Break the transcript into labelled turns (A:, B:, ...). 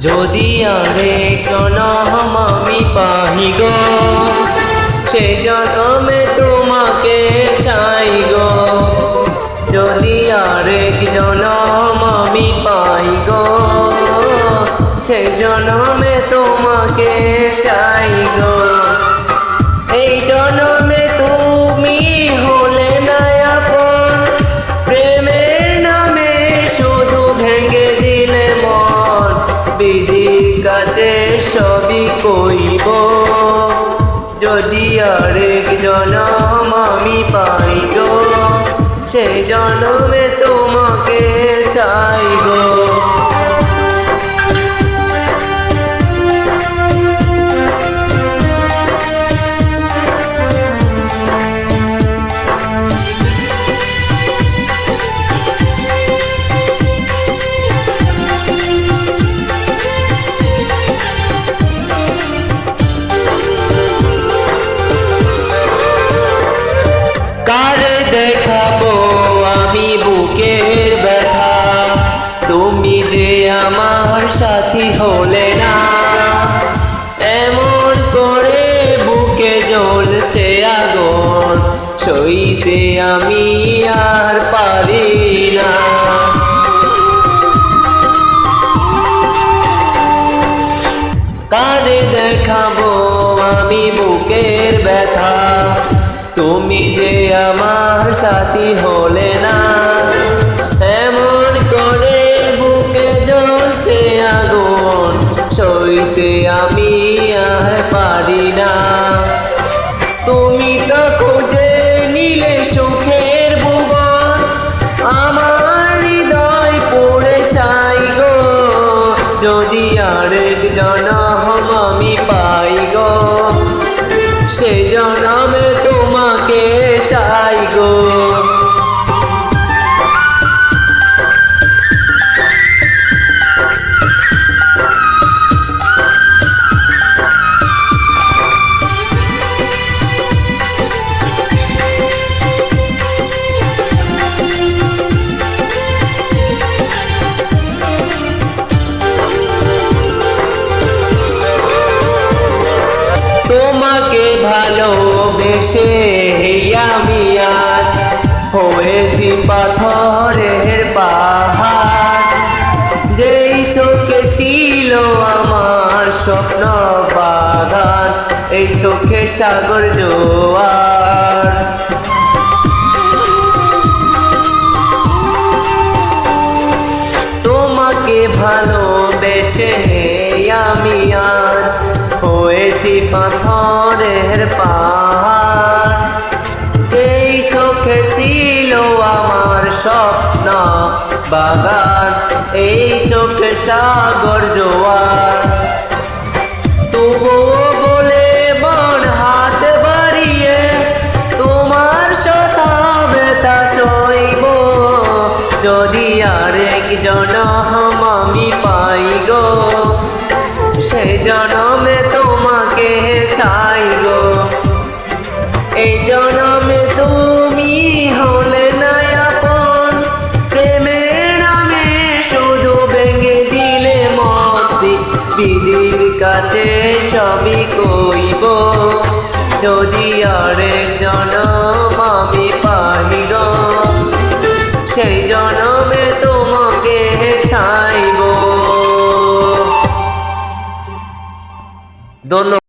A: যদি আরেক জনম আমি পাই গো, সে জনমে তোমাকে চাই গো। যদি আরেক জনম আমি পাই গো, সে জনমে তোমাকে চাই গো। এই জনমে তুমি হলে না আপন, প্রেমের নামে শুধু ভেঙে দিলে মন। বিধির কাছে সবই কইব, যদি আরেক জনম আমি পাই গো, সেই জনমে তোমাকে চাই গো। কার দেখাবো আমি বুকের ব্যথা, তুমি যে আমার সাথী হলে না। এমন করে বুকে জ্বলছে আগুন, সইতে আমি আর পারি না। কার দেখাবো আমি বুকের ব্যথা, তুমি যে আমার সাথী হলে না। এমন করে বুকে জ্বলছে আগুন, সইতে আমি আর পারি না। তুমি তো খুঁজে নিলে সুখের ভুবন, আমার হৃদয় পড়ে চাই গো। যদি আরেক জনম আমি পাই গো, সে জনমে তোমাকে চাই গো। তোমাকে ভালোবেসে আমি আজ হয়েছি পাথরের পাহাড়। যেই চোখে ছিল আমার স্বপ্ন বাগান, এই চোখে সাগর জোয়ার। তোমাকে ভালোবেসে আমি আজ হয়েছি পাথরের পাহাড়। যেই চোখে ছিল আমার স্বপ্ন বাগান, এই চোখে সাগর জোয়ার। তবুও বলে মন হাত বাড়িয়ে তোমার শতা ব্যথা সইব, যদি আরেক জনম আমি পাই গো, সে জনমে তোমাকে চাই গো। এই জনমে তুমি হলে না আপন, প্রেমের নামে শুধু ভেঙে দিলে মন। বিধির কাছে সবই কইব, যদি আরেক জনম আমি পাই গো, সেই জনমে তোমাকে চাইব। ধন্যবাদ।